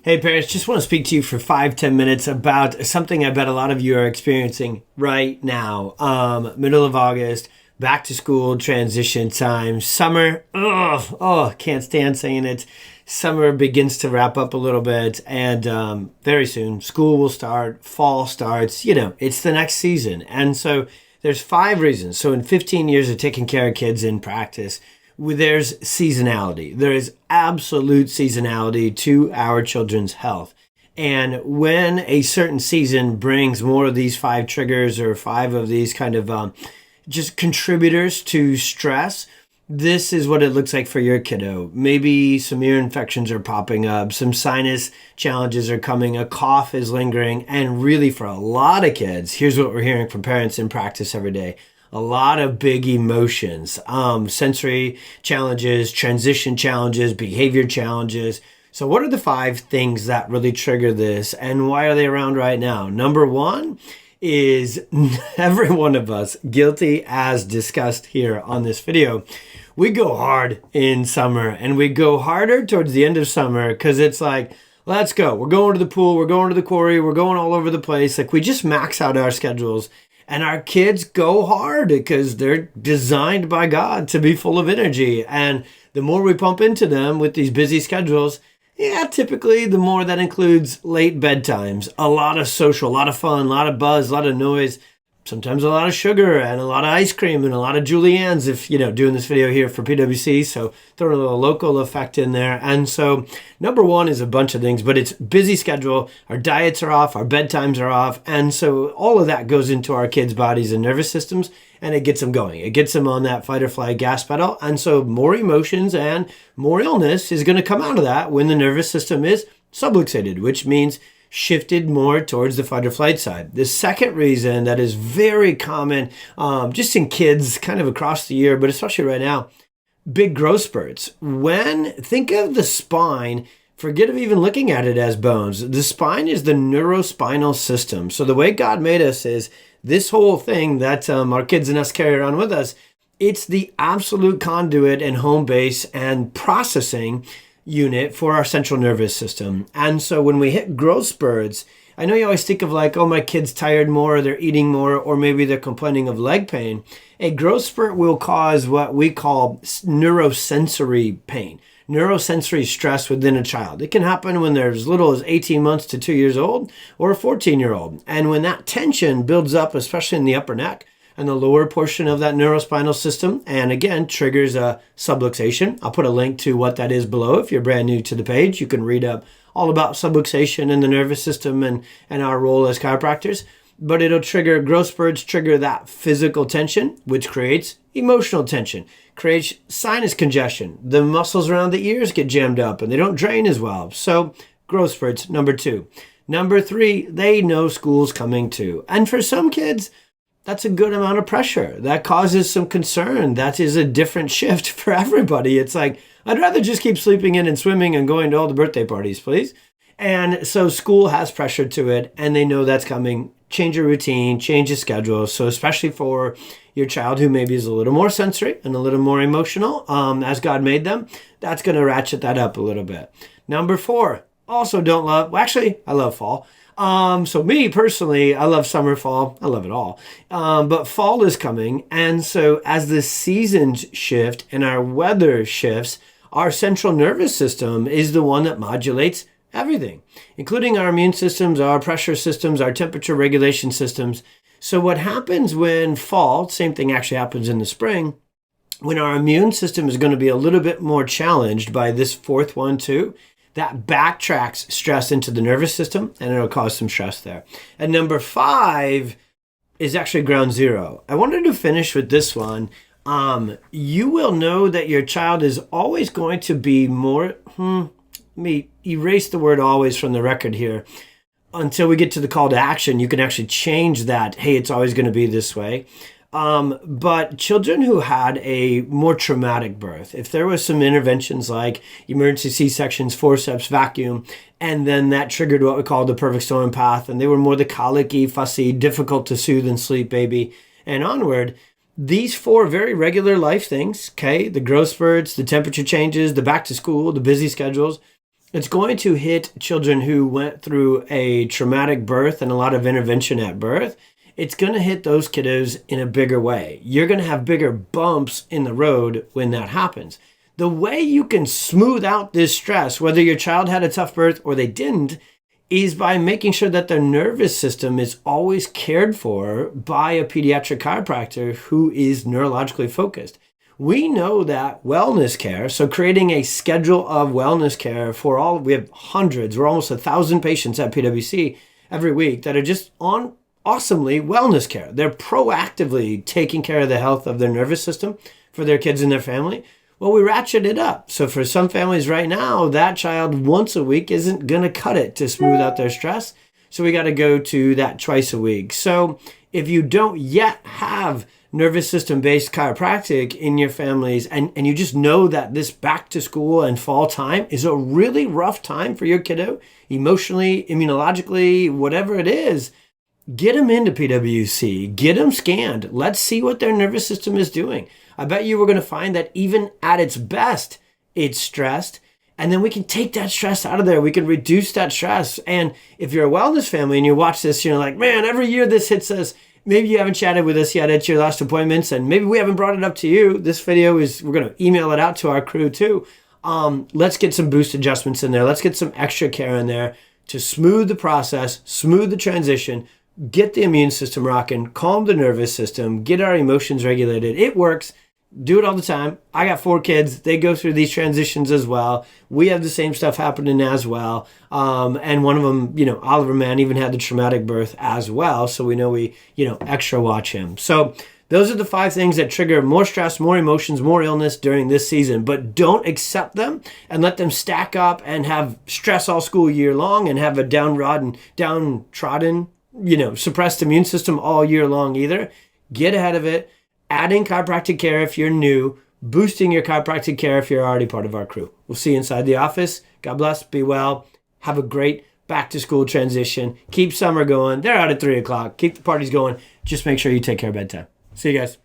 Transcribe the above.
Hey parents, just want to speak to you for 5-10 minutes about something I bet a lot of you are experiencing right now. Middle of August, back to school, transition time, summer. Can't stand saying it. Summer begins to wrap up a little bit, and very soon school will start, fall starts. It's the next season. And so there's 5 reasons. So in 15 years of taking care of kids in practice, there's seasonality. There is absolute seasonality to our children's health. And when a certain season brings more of these 5 triggers or 5 of these kind of just contributors to stress, this is what it looks like for your kiddo. Maybe some ear infections are popping up, some sinus challenges are coming, a cough is lingering, and really for a lot of kids, here's what we're hearing from parents in practice every day. A lot of big emotions, sensory challenges, transition challenges, behavior challenges. So what are the 5 things that really trigger this, and why are they around right now? Number 1 is every one of us, guilty as discussed here on this video. We go hard in summer, and we go harder towards the end of summer because it's like, let's go. We're going to the pool. We're going to the quarry. We're going all over the place. Like, we just max out our schedules. And our kids go hard because they're designed by God to be full of energy. And the more we pump into them with these busy schedules, typically the more that includes late bedtimes, a lot of social, a lot of fun, a lot of buzz, a lot of noise, sometimes a lot of sugar and a lot of ice cream and a lot of Juliennes if, doing this video here for PWC. So throwing a little local effect in there. And so number 1 is a bunch of things, but it's busy schedule. Our diets are off, our bedtimes are off. And so all of that goes into our kids' bodies and nervous systems, and it gets them going. It gets them on that fight or flight gas pedal. And so more emotions and more illness is going to come out of that when the nervous system is subluxated, which means shifted more towards the fight or flight side. The second reason that is very common, just in kids kind of across the year, but especially right now, big growth spurts. Think of the spine, forget of even looking at it as bones. The spine is the neurospinal system. So the way God made us is this whole thing that our kids and us carry around with us, it's the absolute conduit and home base and processing unit for our central nervous system. And so when we hit growth spurts, I know you always think of like, oh, my kid's tired more, or they're eating more, or maybe they're complaining of leg pain. A growth spurt will cause what we call neurosensory pain, neurosensory stress within a child. It can happen when they're as little as 18 months to 2 years old, or a 14-year-old. And when that tension builds up, especially in the upper neck, and the lower portion of that neurospinal system, and again, triggers a subluxation. I'll put a link to what that is below. If you're brand new to the page, you can read up all about subluxation in the nervous system and our role as chiropractors. But it'll trigger growth spurts, trigger that physical tension, which creates emotional tension, creates sinus congestion. The muscles around the ears get jammed up and they don't drain as well. So growth spurts, number 2. Number 3, they know school's coming too. And for some kids, that's a good amount of pressure. That causes some concern. That is a different shift for everybody. It's like, I'd rather just keep sleeping in and swimming and going to all the birthday parties, please. And so school has pressure to it, and they know that's coming. Change your routine, change your schedule. So especially for your child who maybe is a little more sensory and a little more emotional, as God made them, that's going to ratchet that up a little bit. Number 4, also don't love, well, actually, I love fall. So me personally, I love summer, fall. I love it all. But fall is coming. And so as the seasons shift and our weather shifts, our central nervous system is the one that modulates everything, including our immune systems, our pressure systems, our temperature regulation systems. So what happens when fall, same thing actually happens in the spring, when our immune system is going to be a little bit more challenged by this 4th one too, that backtracks stress into the nervous system, and it'll cause some stress there. And number 5 is actually ground zero. I wanted to finish with this one. You will know that your child is always going to be more, let me erase the word always from the record here. Until we get to the call to action, you can actually change that. Hey, it's always going to be this way. But children who had a more traumatic birth, if there was some interventions like emergency C-sections, forceps, vacuum, and then that triggered what we call the perfect storm path, and they were more the colicky, fussy, difficult to soothe and sleep baby, and onward, these 4 very regular life things, okay, the growth spurts, the temperature changes, the back to school, the busy schedules, It's going to hit children who went through a traumatic birth and a lot of intervention at birth. It's going to hit those kiddos in a bigger way. You're going to have bigger bumps in the road when that happens. The way you can smooth out this stress, whether your child had a tough birth or they didn't, is by making sure that their nervous system is always cared for by a pediatric chiropractor who is neurologically focused. We know that wellness care, so creating a schedule of wellness care for all, we have hundreds, we're almost 1,000 patients at PwC every week that are just on awesomely wellness care. They're proactively taking care of the health of their nervous system for their kids and their family. Well, we ratchet it up. So for some families right now, that child once a week isn't going to cut it to smooth out their stress. So we got to go to that twice a week. So if you don't yet have nervous system based chiropractic in your families and you just know that this back to school and fall time is a really rough time for your kiddo, emotionally, immunologically, whatever it is, get them into PwC, get them scanned. Let's see what their nervous system is doing. I bet you we're going to find that even at its best, it's stressed. And then we can take that stress out of there. We can reduce that stress. And if you're a wellness family and you watch this, you're like, man, every year this hits us. Maybe you haven't chatted with us yet at your last appointments, and maybe we haven't brought it up to you. This video we're going to email it out to our crew too. Let's get some boost adjustments in there. Let's get some extra care in there to smooth the process, smooth the transition, get the immune system rocking, calm the nervous system, get our emotions regulated. It works. Do it all the time. I got 4 kids. They go through these transitions as well. We have the same stuff happening as well. And one of them, Oliver, man, even had the traumatic birth as well. So we know we, extra watch him. So those are the 5 things that trigger more stress, more emotions, more illness during this season. But don't accept them and let them stack up and have stress all school year long and have a downtrodden, suppressed immune system all year long either. Get ahead of it. Adding chiropractic care if you're new, boosting your chiropractic care if you're already part of our crew. We'll see you inside the office. God bless. Be well. Have a great back to school transition. Keep summer going. They're out at 3 o'clock. Keep the parties going. Just make sure you take care of bedtime. See you guys.